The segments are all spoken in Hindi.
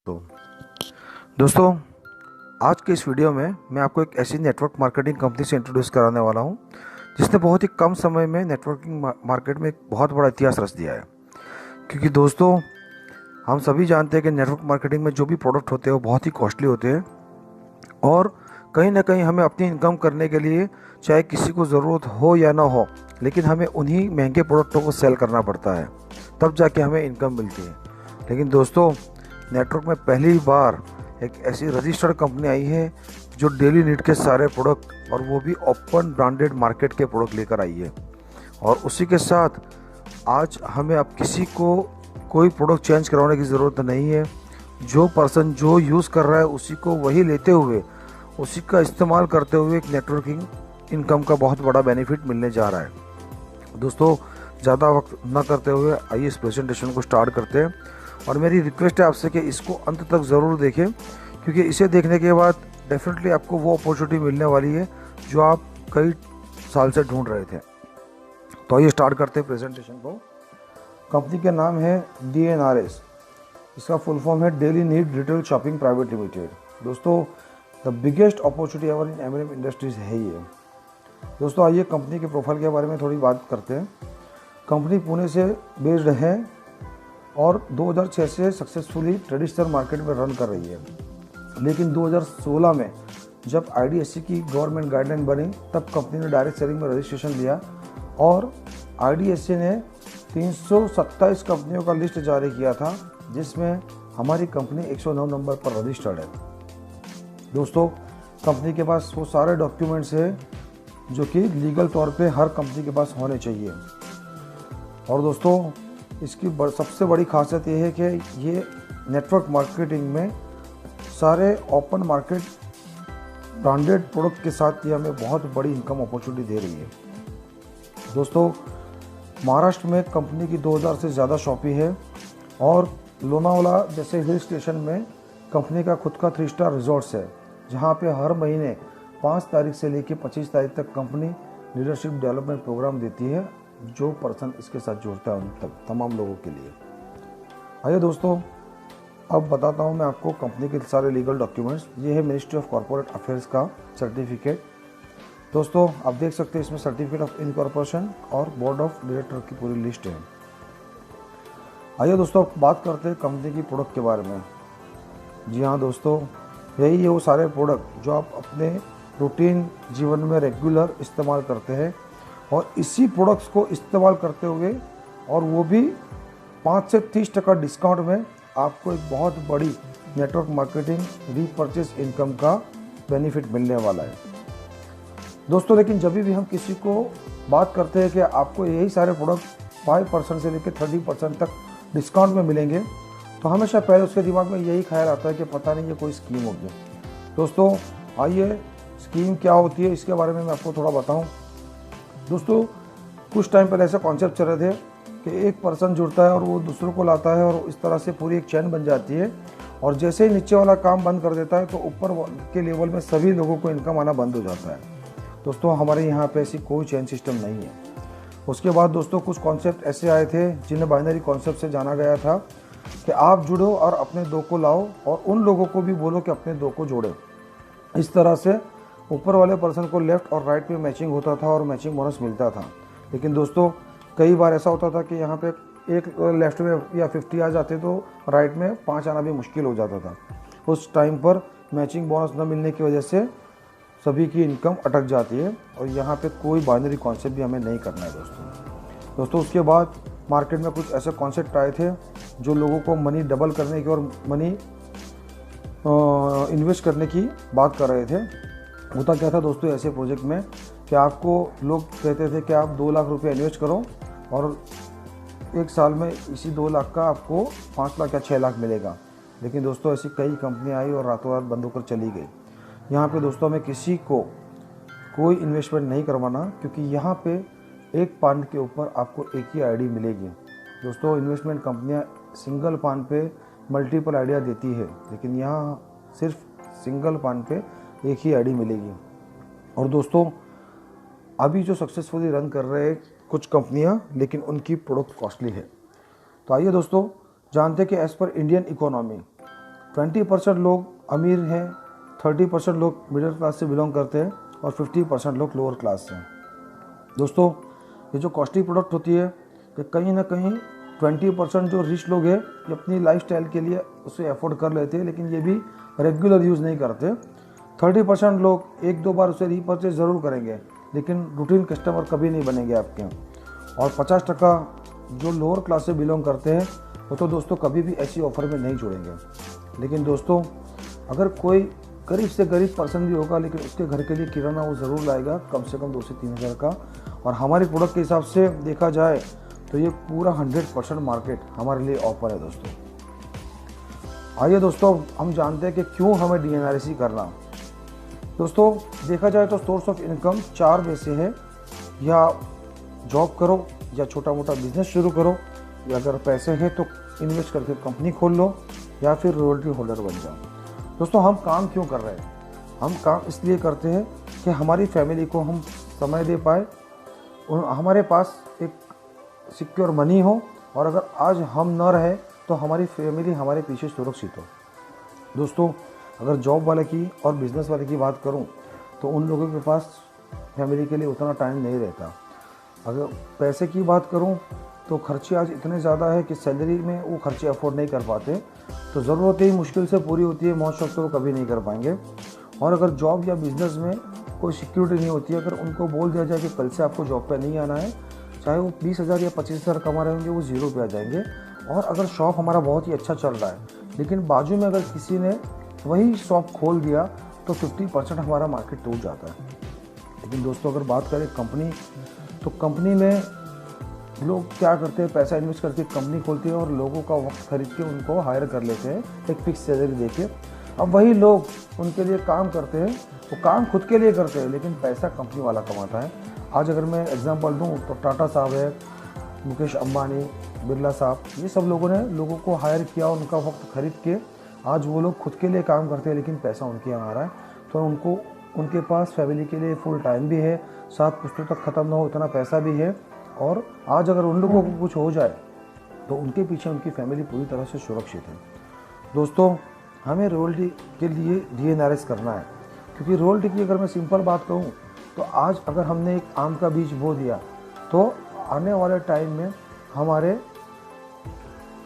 तो दोस्तों, आज के इस वीडियो में मैं आपको एक ऐसी नेटवर्क मार्केटिंग कंपनी से इंट्रोड्यूस कराने वाला हूं जिसने बहुत ही कम समय में नेटवर्किंग मार्केट में एक बहुत बड़ा इतिहास रच दिया है। क्योंकि दोस्तों, हम सभी जानते हैं कि नेटवर्क मार्केटिंग में जो भी प्रोडक्ट होते हैं वो बहुत ही कॉस्टली होते हैं और कहीं ना कहीं हमें अपनी इनकम करने के लिए चाहे किसी को ज़रूरत हो या ना हो, लेकिन हमें उन्हीं महंगे प्रोडक्टों को सेल करना पड़ता है, तब जाके हमें इनकम मिलती है। लेकिन दोस्तों, नेटवर्क में पहली बार एक ऐसी रजिस्टर्ड कंपनी आई है जो डेली नीड के सारे प्रोडक्ट और वो भी ओपन ब्रांडेड मार्केट के प्रोडक्ट लेकर आई है। और उसी के साथ आज हमें अब किसी को कोई प्रोडक्ट चेंज करवाने की ज़रूरत नहीं है। जो पर्सन जो यूज़ कर रहा है उसी को वही लेते हुए, उसी का इस्तेमाल करते हुए एक नेटवर्किंग इनकम का बहुत बड़ा बेनिफिट मिलने जा रहा है। दोस्तों, ज़्यादा वक्त न करते हुए आइए इस प्रेजेंटेशन को स्टार्ट करते हैं। और मेरी रिक्वेस्ट है आपसे कि इसको अंत तक ज़रूर देखें, क्योंकि इसे देखने के बाद डेफिनेटली आपको वो अपॉर्चुनिटी मिलने वाली है जो आप कई साल से ढूंढ रहे थे। तो आइए स्टार्ट करते हैं प्रेजेंटेशन को। कंपनी का नाम है DNRS। इसका फुल फॉर्म है daily need retail shopping private limited. दोस्तों, the biggest opportunity ever in MNM industries है ये। दोस्तों, आइए कंपनी के प्रोफाइल के बारे में थोड़ी बात करते हैं। कंपनी पुणे से बेस्ड है और 2006 से सक्सेसफुली ट्रेडिशनल मार्केट में रन कर रही है। लेकिन 2016 में जब IDSC की गवर्नमेंट गाइडलाइन बनी, तब कंपनी ने डायरेक्ट सेलिंग में रजिस्ट्रेशन लिया और IDSC ने 327 कंपनियों का लिस्ट जारी किया था, जिसमें हमारी कंपनी 109 नंबर पर रजिस्टर्ड है। दोस्तों, कंपनी के पास वो सारे डॉक्यूमेंट्स हैं जो कि लीगल तौर पे हर कंपनी के पास होने चाहिए। और दोस्तों, इसकी सबसे बड़ी खासियत ये है कि ये नेटवर्क मार्केटिंग में सारे ओपन मार्केट ब्रांडेड प्रोडक्ट के साथ ये हमें बहुत बड़ी इनकम अपॉर्चुनिटी दे रही है। दोस्तों, महाराष्ट्र में कंपनी की 2000 से ज़्यादा शॉपी है और लोनावाला जैसे हिल स्टेशन में कंपनी का खुद का 3 स्टार रिजॉर्ट्स है, जहाँ पे हर महीने 5 तारीख से लेकर 25 तारीख तक कंपनी लीडरशिप डेवलपमेंट प्रोग्राम देती है, जो पर्सन इसके साथ जुड़ता है उन तक तमाम लोगों के लिए। आइए दोस्तों, अब बताता हूँ मैं आपको कंपनी के सारे लीगल डॉक्यूमेंट्स। ये है मिनिस्ट्री ऑफ कॉर्पोरेट अफेयर्स का सर्टिफिकेट। दोस्तों, आप देख सकते हैं इसमें सर्टिफिकेट ऑफ इनकॉर्पोरेशन और बोर्ड ऑफ डायरेक्टर की पूरी लिस्ट है। आइए दोस्तों, बात करते हैं कंपनी की प्रोडक्ट के बारे में। जी हाँ दोस्तों, यही है वो सारे प्रोडक्ट जो आप अपने रूटीन जीवन में रेगुलर इस्तेमाल करते हैं और इसी प्रोडक्ट्स को इस्तेमाल करते हुए और वो भी 5 से 30% डिस्काउंट में आपको एक बहुत बड़ी नेटवर्क मार्केटिंग रीपरचेज इनकम का बेनिफिट मिलने वाला है। दोस्तों, लेकिन जब भी हम किसी को बात करते हैं कि आपको यही सारे प्रोडक्ट 5% से लेकर 30% तक डिस्काउंट में मिलेंगे, तो हमेशा पहले उसके दिमाग में यही ख्याल आता है कि पता नहीं ये कोई स्कीम होगी। दोस्तों, आइए स्कीम क्या होती है इसके बारे में मैं आपको थोड़ा बताऊं। दोस्तों, कुछ टाइम पहले ऐसा कॉन्सेप्ट चल रहे थे कि एक पर्सन जुड़ता है और वो दूसरों को लाता है और इस तरह से पूरी एक चैन बन जाती है, और जैसे ही नीचे वाला काम बंद कर देता है तो ऊपर के लेवल में सभी लोगों को इनकम आना बंद हो जाता है। दोस्तों, हमारे यहाँ पे ऐसी कोई चैन सिस्टम नहीं है। उसके बाद दोस्तों, कुछ कॉन्सेप्ट ऐसे आए थे जिन्हें बाइनरी कॉन्सेप्ट से जाना गया था कि आप जुड़ो और अपने 2 को लाओ और उन लोगों को भी बोलो कि अपने 2 को जोड़े। इस तरह से ऊपर वाले पर्सन को लेफ्ट और राइट पे मैचिंग होता था और मैचिंग बोनस मिलता था। लेकिन दोस्तों, कई बार ऐसा होता था कि यहाँ पे एक लेफ्ट में या 50 आ जाते तो राइट में 5 आना भी मुश्किल हो जाता था। उस टाइम पर मैचिंग बोनस न मिलने की वजह से सभी की इनकम अटक जाती है और यहाँ पे कोई बाइनरी कॉन्सेप्ट भी हमें नहीं करना है दोस्तों। उसके बाद मार्केट में कुछ ऐसे कॉन्सेप्ट आए थे जो लोगों को मनी डबल करने की और मनी इन्वेस्ट करने की बात कर रहे थे। होता क्या था दोस्तों ऐसे प्रोजेक्ट में कि आपको लोग कहते थे कि आप 2 लाख रुपए इन्वेस्ट करो और 1 साल में इसी 2 लाख का आपको 5 लाख या 6 लाख मिलेगा। लेकिन दोस्तों, ऐसी कई कंपनियां आई और रातों रात बंद होकर चली गई। यहाँ पे दोस्तों, हमें किसी को कोई इन्वेस्टमेंट नहीं करवाना, क्योंकि यहाँ पे एक पान के ऊपर आपको एक ही ID मिलेगी। दोस्तों, इन्वेस्टमेंट कंपनियाँ सिंगल पान पे मल्टीपल आइडिया देती है, लेकिन यहाँ सिर्फ सिंगल पान पे एक ही ID मिलेगी। और दोस्तों, अभी जो सक्सेसफुली रन कर रहे हैं कुछ कंपनियां, लेकिन उनकी प्रोडक्ट कॉस्टली है। तो आइए दोस्तों, जानते हैं कि एज पर इंडियन इकोनॉमी 20% लोग अमीर हैं, 30% लोग मिडिल क्लास से बिलोंग करते हैं और 50% लोग लोअर क्लास से हैं। दोस्तों, ये जो कॉस्टली प्रोडक्ट होती है कि कहीं ना कहीं 20% जो रिच लोग हैं ये अपनी लाइफस्टाइल के लिए उसे अफोर्ड कर लेते हैं, लेकिन ये भी रेगुलर यूज़ नहीं करते। 30% लोग एक दो बार उसे रीपर्चेज ज़रूर करेंगे, लेकिन रूटीन कस्टमर कभी नहीं बनेंगे आपके। और 50% जो लोअर क्लास से बिलोंग करते हैं वो तो दोस्तों कभी भी ऐसी ऑफ़र में नहीं जुड़ेंगे। लेकिन दोस्तों, अगर कोई गरीब से गरीब पर्सन भी होगा लेकिन उसके घर के लिए किराना वो ज़रूर लाएगा, कम से कम 2 से 3 हज़ार का। और हमारे प्रोडक्ट के हिसाब से देखा जाए तो ये पूरा 100% मार्केट हमारे लिए ऑफर है दोस्तों। आइए दोस्तों, हम जानते हैं कि क्यों हमें DNRSC करना। दोस्तों, देखा जाए तो सोर्स ऑफ इनकम 4 में से है, या जॉब करो, या छोटा मोटा बिजनेस शुरू करो, या अगर पैसे हैं तो इन्वेस्ट करके कंपनी खोल लो, या फिर रॉयल्टी होल्डर बन जाओ। दोस्तों, हम काम क्यों कर रहे हैं? हम काम इसलिए करते हैं कि हमारी फैमिली को हम समय दे पाए, हमारे पास एक सिक्योर मनी हो, और अगर आज हम न रहे तो हमारी फैमिली हमारे पीछे सुरक्षित हो। दोस्तों, अगर जॉब वाले की और बिज़नेस वाले की बात करूं तो उन लोगों के पास फैमिली के लिए उतना टाइम नहीं रहता। अगर पैसे की बात करूं तो खर्चे आज इतने ज़्यादा है कि सैलरी में वो खर्चे अफोर्ड नहीं कर पाते, तो ज़रूरतें ही मुश्किल से पूरी होती है, मौज शौक तो वो कभी नहीं कर पाएंगे। और अगर जॉब या बिज़नेस में कोई सिक्योरिटी नहीं होती है, अगर उनको बोल दिया जाए कि कल से आपको जॉब पे नहीं आना है, चाहे वो 20,000 या 25,000 कमा रहे होंगे, वो ज़ीरो पे आ जाएंगे। और अगर शॉप हमारा बहुत ही अच्छा चल रहा है लेकिन बाजू में अगर किसी ने वही शॉप खोल दिया तो 50% हमारा मार्केट टूट जाता है। लेकिन दोस्तों, अगर बात करें कंपनी, तो कंपनी में लोग क्या करते हैं, पैसा इन्वेस्ट करके कंपनी खोलते हैं और लोगों का वक्त खरीद के उनको हायर कर लेते हैं एक फिक्स सैलरी देके। अब वही लोग उनके लिए काम करते हैं, वो काम खुद के लिए करते हैं लेकिन पैसा कंपनी वाला कमाता है। आज अगर मैं एग्जांपल दूं तो टाटा साहब है, मुकेश अंबानी, बिरला साहब, ये सब लोगों ने लोगों को हायर किया, उनका वक्त खरीद के आज वो लोग खुद के लिए काम करते हैं लेकिन पैसा उनके यहाँ आ रहा है। तो उनको उनके पास फैमिली के लिए फुल टाइम भी है, 7 पुश्तों तक ख़त्म ना हो इतना पैसा भी है। और आज अगर उन लोगों को कुछ हो जाए तो उनके पीछे उनकी फैमिली पूरी तरह से सुरक्षित है। दोस्तों, हमें रॉयल्टी के लिए DNRS करना है, क्योंकि रॉयल्टी की अगर मैं सिंपल बात कहूँ तो आज अगर हमने एक आम का बीज बो दिया तो आने वाले टाइम में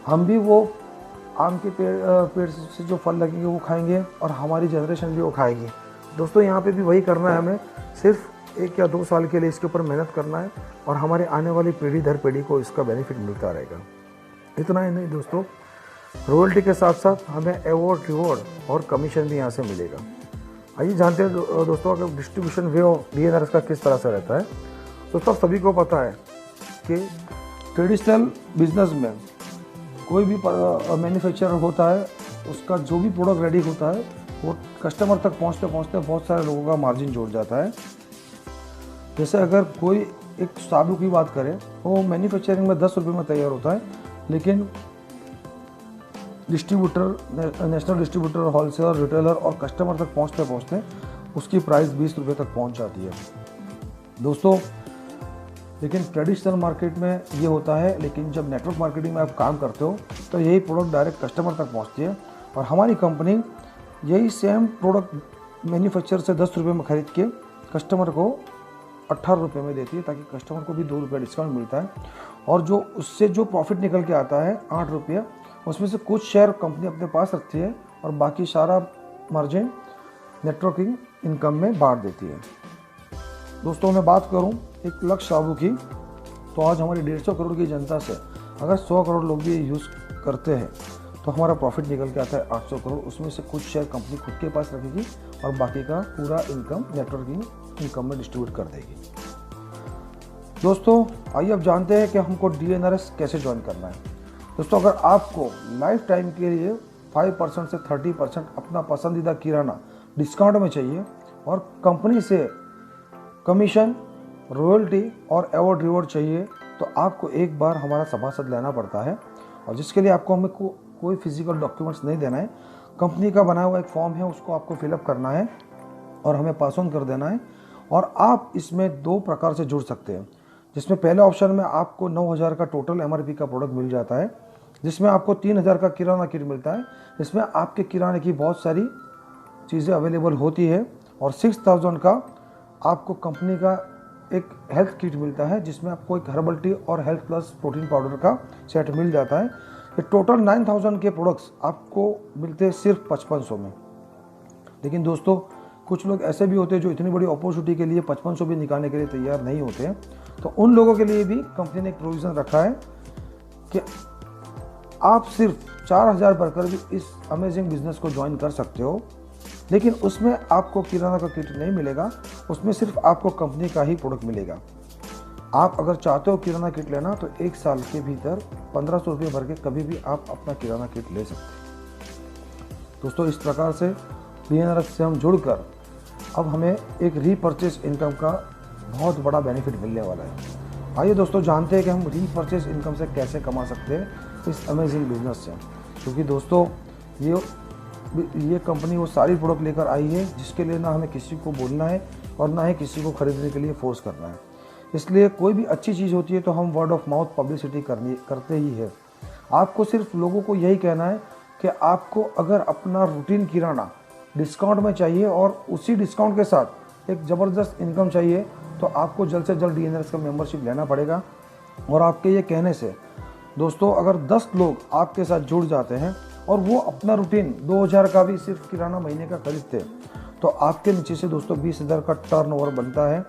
हम भी वो आम के पेड़ से जो फल लगेंगे वो खाएंगे और हमारी जनरेशन भी वो खाएगी। दोस्तों, यहाँ पे भी वही करना है, हमें सिर्फ 1 या 2 साल के लिए इसके ऊपर मेहनत करना है और हमारे आने वाली पीढ़ी दर पीढ़ी को इसका बेनिफिट मिलता रहेगा। इतना ही नहीं दोस्तों, रॉयल्टी के साथ साथ हमें अवार्ड, रिवॉर्ड और कमीशन भी यहाँ से मिलेगा। आइए जानते हैं दोस्तों, अगर डिस्ट्रीब्यूशन वे ऑफ DNRS का किस तरह से रहता है। दोस्तों, सभी को पता है कि ट्रेडिशनल बिजनेस में कोई भी मैन्युफैक्चरर होता है, उसका जो भी प्रोडक्ट रेडी होता है वो कस्टमर तक पहुंचते पहुंचते बहुत सारे लोगों का मार्जिन जोड़ जाता है। जैसे अगर कोई एक साबु की बात करें, वो मैन्युफैक्चरिंग में 10 रुपये में तैयार होता है, लेकिन distributor, national distributor, wholesaler, retailer और कस्टमर तक पहुंचते पहुंचते उसकी प्राइस 20 रुपये तक पहुंच जाती है दोस्तों। लेकिन ट्रेडिशनल मार्केट में ये होता है, लेकिन जब नेटवर्क मार्केटिंग में आप काम करते हो तो यही प्रोडक्ट डायरेक्ट कस्टमर तक पहुंचती है और हमारी कंपनी यही सेम प्रोडक्ट मैन्युफैक्चर से 10 रुपये में खरीद के कस्टमर को 18 रुपये में देती है, ताकि कस्टमर को भी 2 रुपये डिस्काउंट मिलता है। और जो उससे जो प्रॉफिट निकल के आता है 8 रुपये, उसमें से कुछ शेयर कंपनी अपने पास रखती है और बाकी सारा मार्जिन नेटवर्किंग इनकम में बांट देती है। दोस्तों, मैं बात करूं एक लक्ष्य साबु की, तो आज हमारी 150 करोड़ की जनता से अगर 100 करोड़ लोग भी यूज़ करते हैं तो हमारा प्रॉफिट निकल के आता है 800 करोड़। उसमें से कुछ शेयर कंपनी खुद के पास रखेगी और बाकी का पूरा इनकम नेटवर्किंग इनकम में डिस्ट्रीब्यूट कर देगी। दोस्तों, आइए अब जानते हैं कि हमको DNRS कैसे ज्वाइन करना है। दोस्तों, अगर आपको लाइफ टाइम के लिए 5% से 30% अपना पसंदीदा किराना डिस्काउंट में चाहिए और कंपनी से कमीशन, रॉयल्टी और अवार्ड रिवॉर्ड चाहिए, तो आपको एक बार हमारा सभासद लेना पड़ता है, और जिसके लिए आपको हमें कोई फिजिकल डॉक्यूमेंट्स नहीं देना है। कंपनी का बनाया हुआ एक फॉर्म है, उसको आपको फिलअप करना है और हमें पास ऑन कर देना है। और आप इसमें 2 प्रकार से जुड़ सकते हैं, जिसमें पहले ऑप्शन में आपको 9,000 का टोटल MRP का प्रोडक्ट मिल जाता है जिसमें आपको 3000 का किराना किट मिलता है, जिसमें आपके किराने की बहुत सारी चीज़ें अवेलेबल होती है। और 6000 का आपको कंपनी का एक हेल्थ किट मिलता है, जिसमें आपको एक हर्बल टी और हेल्थ प्लस प्रोटीन पाउडर का सेट मिल जाता है। ये टोटल 9000 के प्रोडक्ट्स आपको मिलते हैं सिर्फ 5500 में। लेकिन दोस्तों कुछ लोग ऐसे भी होते हैं जो इतनी बड़ी अपॉर्चुनिटी के लिए 5500 भी निकालने के लिए तैयार नहीं होते हैं। तो उन लोगों के लिए भी कंपनी ने एक प्रोविज़न रखा है कि आप सिर्फ 4000 भरकर भी इस अमेजिंग बिजनेस को ज्वाइन कर सकते हो। लेकिन उसमें आपको किराना का किट नहीं मिलेगा, उसमें सिर्फ आपको कंपनी का ही प्रोडक्ट मिलेगा। आप अगर चाहते हो किराना किट लेना तो 1 साल के भीतर 1500 रुपये भर के कभी भी आप अपना किराना किट ले सकते हैं। दोस्तों इस प्रकार से DNRX से हम जुड़कर अब हमें एक रीपर्चेज इनकम का बहुत बड़ा बेनिफिट मिलने वाला है। आइए दोस्तों जानते हैं कि हम रीपर्चेज इनकम से कैसे कमा सकते हैं इस अमेजिंग बिजनेस से। क्योंकि दोस्तों ये कंपनी वो सारी प्रोडक्ट लेकर आई है जिसके लिए ना हमें किसी को बोलना है और ना ही किसी को खरीदने के लिए फोर्स करना है। इसलिए कोई भी अच्छी चीज़ होती है तो हम वर्ड ऑफ माउथ पब्लिसिटी करते ही है। आपको सिर्फ लोगों को यही कहना है कि आपको अगर अपना रूटीन किराना डिस्काउंट में चाहिए और उसी डिस्काउंट के साथ एक ज़बरदस्त इनकम चाहिए, तो आपको जल्द से जल्द DNRX का मेंबरशिप लेना पड़ेगा। और आपके ये कहने से दोस्तों अगर 10 लोग आपके साथ जुड़ जाते हैं और वो अपना रूटीन 2000 का भी सिर्फ किराना महीने का खरीदते हैं, तो आपके नीचे से दोस्तों 20,000 का टर्नओवर बनता है।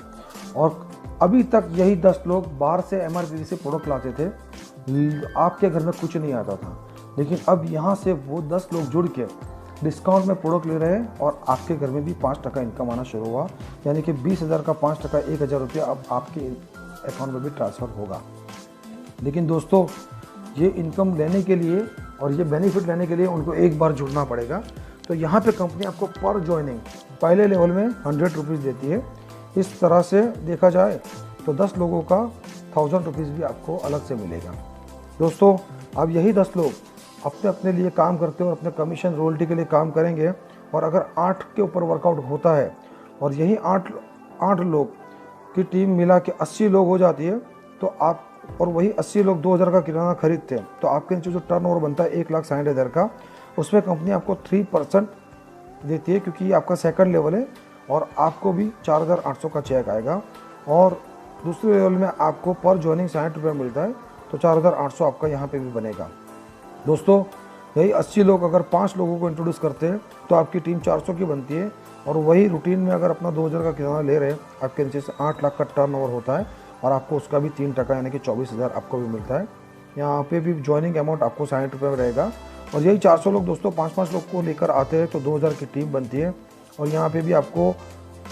और अभी तक यही 10 लोग बाहर से MRP से प्रोडक्ट लाते थे, आपके घर में कुछ नहीं आता था। लेकिन अब यहाँ से वो 10 लोग जुड़ के डिस्काउंट में प्रोडक्ट ले रहे हैं और आपके घर में भी 5% इनकम आना शुरू हुआ। यानी कि 20,000 का 5% 1000 रुपया अब आपके अकाउंट में भी ट्रांसफ़र होगा। लेकिन दोस्तों ये इनकम लेने के लिए और ये बेनिफिट लेने के लिए उनको एक बार जुड़ना पड़ेगा। तो यहाँ पे कंपनी आपको पर ज्वाइनिंग पहले लेवल में 100 रुपीज़ देती है। इस तरह से देखा जाए तो 10 लोगों का 1000 रुपीज़ भी आपको अलग से मिलेगा। दोस्तों अब यही 10 लोग अपने अपने लिए काम करते हैं और अपने कमीशन रॉयल्टी के लिए काम करेंगे। और अगर 8 के ऊपर वर्कआउट होता है और यही 8 लोग की टीम मिला के 80 लोग हो जाती है, तो आप और वही 80 लोग 2000 का किराना खरीदते हैं, तो आपके नीचे जो टर्नओवर बनता है 1,60,000 का, उसमें कंपनी आपको 3% देती है। क्योंकि ये आपका सेकंड लेवल है और आपको भी 4800 का चेक आएगा। और दूसरे लेवल में आपको पर ज्वाइनिंग 60 रुपये मिलता है, तो 4800 आपका यहाँ पे भी बनेगा। दोस्तों यही 80 लोग अगर 5 लोगों को इंट्रोड्यूस करते हैं तो आपकी टीम 400 की बनती है। और वही रूटीन में अगर अपना 2000 का किराना ले रहे हैं, आपके नीचे से 8 लाख का टर्नओवर होता है और आपको उसका भी 3% यानी कि 24,000 आपको भी मिलता है। यहाँ पे भी ज्वाइनिंग अमाउंट आपको 60 रुपये में रहेगा। और यही 400 लोग दोस्तों 5-5 लोग को लेकर आते हैं तो 2000 की टीम बनती है। और यहाँ पे भी आपको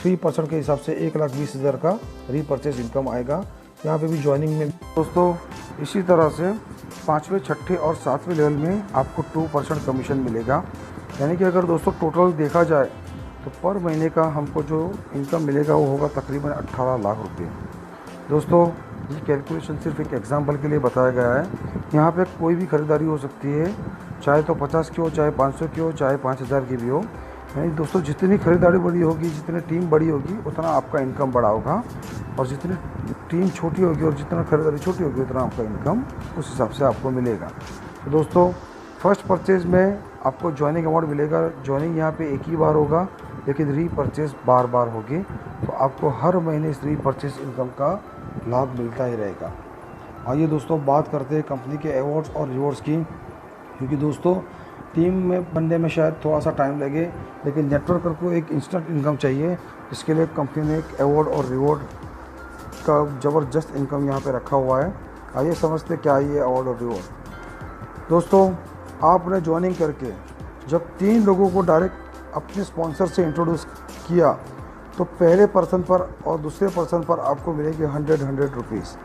3% के हिसाब से 1,20,000 का रीपर्चेज इनकम आएगा। यहाँ पे भी ज्वाइनिंग में दोस्तों इसी तरह से 5वें, 6ठे और 7वें लेवल में आपको 2% कमीशन मिलेगा। यानी कि अगर दोस्तों टोटल देखा जाए तो पर महीने का हमको जो इनकम मिलेगा वो होगा तकरीबन 18 लाख रुपये। दोस्तों ये कैलकुलेशन सिर्फ एक एग्जांपल के लिए बताया गया है। यहाँ पे कोई भी ख़रीदारी हो सकती है, चाहे तो 50 की हो, चाहे 500 की हो, चाहे 5000 की भी हो। यानी दोस्तों जितनी खरीदारी बड़ी होगी, जितनी टीम बड़ी होगी, उतना आपका इनकम बड़ा होगा। और जितनी टीम छोटी होगी और जितना खरीदारी छोटी होगी, उतना आपका इनकम उस हिसाब से आपको मिलेगा। तो दोस्तों फर्स्ट परचेज़ में आपको ज्वाइनिंग अमाउंट मिलेगा। ज्वाइनिंग यहाँ पे एक ही बार होगा, लेकिन रीपर्चेज़ बार बार होगी। तो आपको हर महीने इस रीपर्चेज़ इनकम का लाभ मिलता ही रहेगा। आइए दोस्तों बात करते हैं कंपनी के अवार्ड्स और रिवॉर्ड्स की। क्योंकि दोस्तों टीम में बनने में शायद थोड़ा सा टाइम लगे, लेकिन नेटवर्कर को एक इंस्टेंट इनकम चाहिए। इसके लिए कंपनी ने एक अवार्ड और रिवॉर्ड का ज़बरदस्त इनकम यहाँ पे रखा हुआ है। आइए समझते क्या है ये अवार्ड और रिवॉर्ड। दोस्तों आपने ज्वाइनिंग करके जब 3 लोगों को डायरेक्ट अपने स्पॉन्सर से इंट्रोड्यूस किया, तो पहले पर्सन पर और दूसरे पर्सन पर आपको मिलेगी 100 रुपीज़।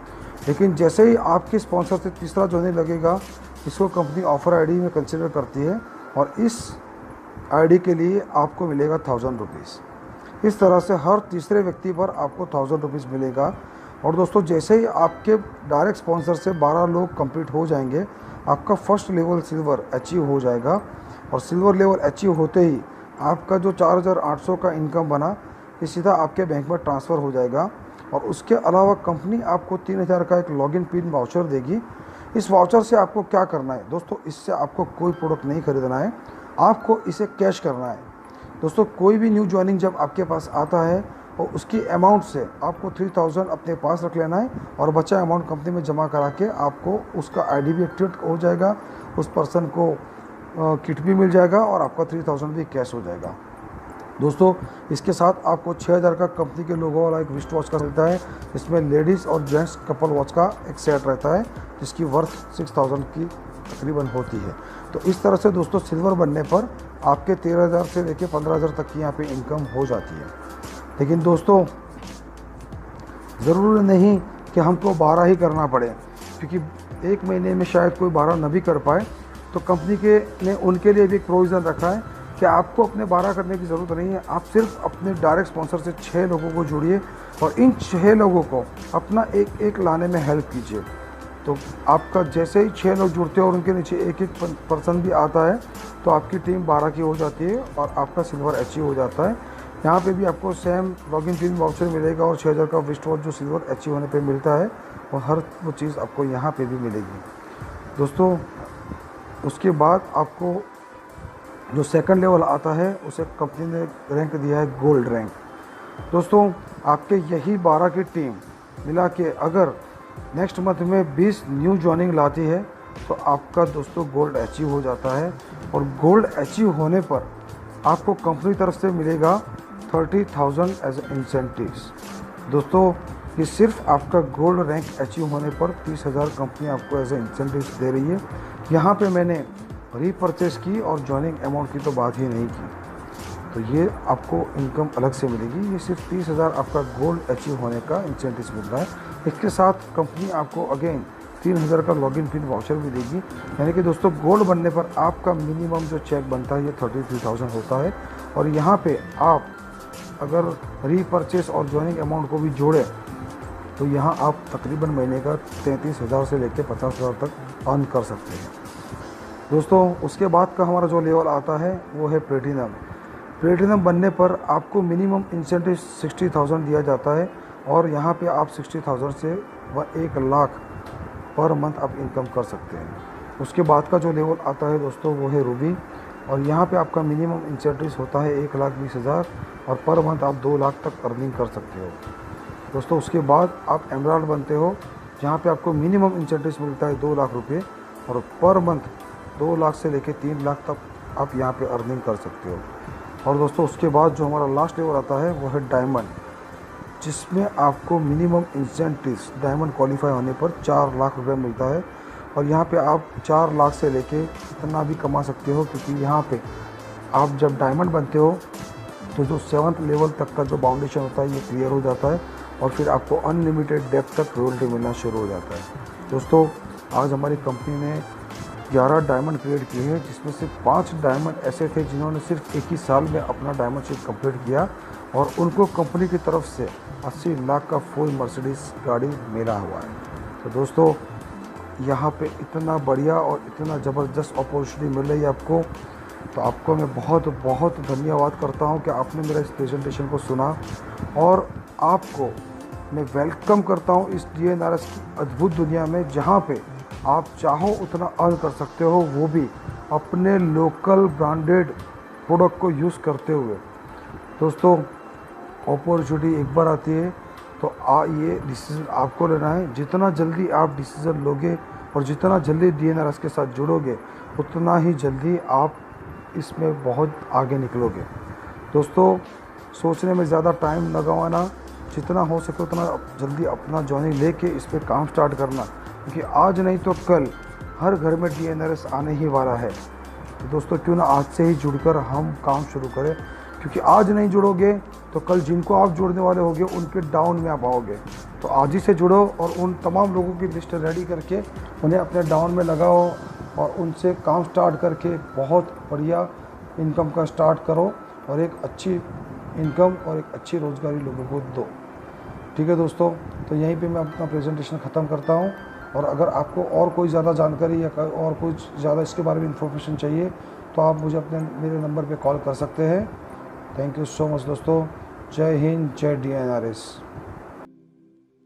लेकिन जैसे ही आपके स्पॉन्सर से तीसरा ज्वाइनिंग लगेगा, इसको कंपनी ऑफ़र आईडी में कंसिडर करती है और इस आईडी के लिए आपको मिलेगा 1000 रुपीज़। इस तरह से हर तीसरे व्यक्ति पर आपको 1000 रुपीज़ मिलेगा। और दोस्तों जैसे ही आपके डायरेक्ट स्पॉन्सर से 12 लोग कंप्लीट हो जाएंगे, आपका फर्स्ट लेवल सिल्वर अचीव हो जाएगा। और सिल्वर लेवल अचीव होते ही आपका जो 4800 का इनकम बना, ये सीधा आपके बैंक में ट्रांसफ़र हो जाएगा। और उसके अलावा कंपनी आपको 3000 का एक लॉगिन पिन वाउचर देगी, इस वाउचर से आपको क्या करना है दोस्तों, इससे आपको कोई प्रोडक्ट नहीं खरीदना है, आपको इसे कैश करना है। दोस्तों कोई भी न्यू ज्वाइनिंग जब आपके पास आता है और उसकी अमाउंट से आपको 3000 अपने पास रख लेना है और बचा अमाउंट कंपनी में जमा करा के आपको उसका आईडी भी एक्टिवेट हो जाएगा, उस पर्सन को किट भी मिल जाएगा और आपका 3000 भी कैश हो जाएगा। दोस्तों इसके साथ आपको 6000 का कंपनी के लोगों वाला एक रिस्ट वॉच का मिलता है, इसमें लेडीज़ और जेंट्स कपल वॉच का एक सेट रहता है जिसकी वर्थ 6000 की तकरीबन होती है। तो इस तरह से दोस्तों सिल्वर बनने पर आपके 13000 से लेकर 15000 तक की यहाँ पे इनकम हो जाती है। लेकिन दोस्तों ज़रूरी नहीं कि हमको 12 ही करना पड़े, क्योंकि एक महीने में शायद कोई 12 न भी कर पाए, तो कंपनी के ने उनके लिए भी एक प्रोविज़न रखा है कि आपको अपने 12 करने की ज़रूरत नहीं है। आप सिर्फ अपने डायरेक्ट स्पॉन्सर से 6 लोगों को जोड़िए और इन 6 लोगों को अपना एक एक लाने में हेल्प कीजिए। तो आपका जैसे ही 6 लोग जुड़ते हैं और उनके नीचे एक एक पर्सन भी आता है तो आपकी टीम 12 की हो जाती है और आपका सिल्वर अचीव हो जाता है। यहाँ पे भी आपको सेम लॉगिन फी वाउचर मिलेगा और 6000 का रिस्ट वॉच जो सिल्वर अचीव होने पे मिलता है और हर वो चीज़ आपको यहाँ पे भी मिलेगी। दोस्तों उसके बाद आपको जो सेकंड लेवल आता है उसे कंपनी ने रैंक दिया है गोल्ड रैंक। दोस्तों आपके यही 12 की टीम मिला के अगर नेक्स्ट मंथ में 20 न्यू ज्वाइनिंग लाती है तो आपका दोस्तों गोल्ड अचीव हो जाता है और गोल्ड अचीव होने पर आपको कंपनी तरफ से मिलेगा 30,000 एज इंसेंटिव्स। दोस्तों ये सिर्फ आपका गोल्ड रैंक अचीव होने पर 30,000 कंपनी आपको एज ए इंसेंटिव्स दे रही है। यहाँ पे मैंने रीपरचेस की और ज्वाइनिंग अमाउंट की तो बात ही नहीं की, तो ये आपको इनकम अलग से मिलेगी। ये सिर्फ 30,000 आपका गोल्ड अचीव होने का इंसेंटिव मिल रहा है। इसके साथ कंपनी आपको अगेन 3000 का लॉगिन फी वाउचर भी देगी। यानी कि दोस्तों गोल्ड बनने पर आपका मिनिमम जो चेक बनता है ये 33,000 होता है और यहाँ पे आप अगर रीपरचेस और ज्वाइनिंग अमाउंट को भी जोड़ें तो यहाँ आप तकरीबन महीने का 33,000 से लेकर 50,000 तक अर्न कर सकते हैं। दोस्तों उसके बाद का हमारा जो लेवल आता है वो है प्लेटिनम। प्लेटिनम बनने पर आपको मिनिमम इंसेंटिव 60,000 दिया जाता है और यहाँ पे आप 60,000 से 1 लाख पर मंथ आप इनकम कर सकते हैं। उसके बाद का जो लेवल आता है दोस्तों वो है रूबी और यहाँ पे आपका मिनिमम इंसेंटिव होता है 1,20,000 और पर मंथ आप 2 लाख तक अर्निंग कर सकते हो। दोस्तों उसके बाद आप एमराल्ड बनते हो जहाँ पे आपको मिनिमम इंसेंटिव मिलता है 2 लाख रुपये और पर मंथ 2 लाख से लेकर 3 लाख तक आप यहाँ पे अर्निंग कर सकते हो। और दोस्तों उसके बाद जो हमारा लास्ट लेवल आता है वो है डायमंड, जिसमें आपको मिनिमम इंसेंटिव्स डायमंड क्वालिफाई होने पर 4 लाख रुपए मिलता है और यहाँ पे आप 4 लाख से लेके इतना भी कमा सकते हो, क्योंकि यहाँ पे आप जब डायमंड बनते हो तो जो 7th लेवल तक का जो बाउंडेशन होता है ये क्लियर हो जाता है और फिर आपको अनलिमिटेड डेप्थ तक रॉयल्टी मिलना शुरू हो जाता है। दोस्तों आज हमारी कंपनी ने 11 डायमंड क्रिएट किए हैं, जिसमें से 5 डायमंड ऐसे थे जिन्होंने सिर्फ एक ही साल में अपना डायमंड शिप कंप्लीट किया और उनको कंपनी की तरफ से 80 लाख का फुल मर्सिडीज गाड़ी मिला हुआ है। तो दोस्तों यहाँ पे इतना बढ़िया और इतना ज़बरदस्त अपॉर्चुनिटी मिल रही है आपको, तो आपको मैं बहुत बहुत धन्यवाद करता हूँ कि आपने मेरा इस प्रेजेंटेशन को सुना और आपको मैं वेलकम करता हूँ इस DNRS की अद्भुत दुनिया में, जहाँ पे आप चाहो उतना अर्न कर सकते हो, वो भी अपने लोकल ब्रांडेड प्रोडक्ट को यूज़ करते हुए। दोस्तों अपॉर्चुनिटी एक बार आती है तो ये डिसीज़न आपको लेना है। जितना जल्दी आप डिसीज़न लोगे और जितना जल्दी DNRS के साथ जुड़ोगे उतना ही जल्दी आप इसमें बहुत आगे निकलोगे। दोस्तों सोचने में ज़्यादा टाइम न गंवाना, जितना हो सके उतना जल्दी अपना ज्वाइनिंग लेके इस पर काम स्टार्ट करना, क्योंकि आज नहीं तो कल हर घर में DNRS आने ही वाला है। तो दोस्तों क्यों ना आज से ही जुड़कर हम काम शुरू करें, क्योंकि आज नहीं जुड़ोगे तो कल जिनको आप जोड़ने वाले होगे उनके डाउन में आप आओगे। तो आज ही से जुड़ो और उन तमाम लोगों की लिस्ट रेडी करके उन्हें अपने डाउन में लगाओ और उनसे काम स्टार्ट करके बहुत बढ़िया इनकम का स्टार्ट करो और एक अच्छी इनकम और एक अच्छी रोज़गारी लोगों को दो। ठीक है दोस्तों, तो यहीं पे मैं अपना प्रेजेंटेशन ख़त्म करता हूँ और अगर आपको और कोई ज़्यादा जानकारी या और कुछ ज़्यादा इसके बारे में इन्फॉर्मेशन चाहिए तो आप मुझे मेरे नंबर पे कॉल कर सकते हैं। थैंक यू सो मच दोस्तों। जय हिंद, जय DNRS।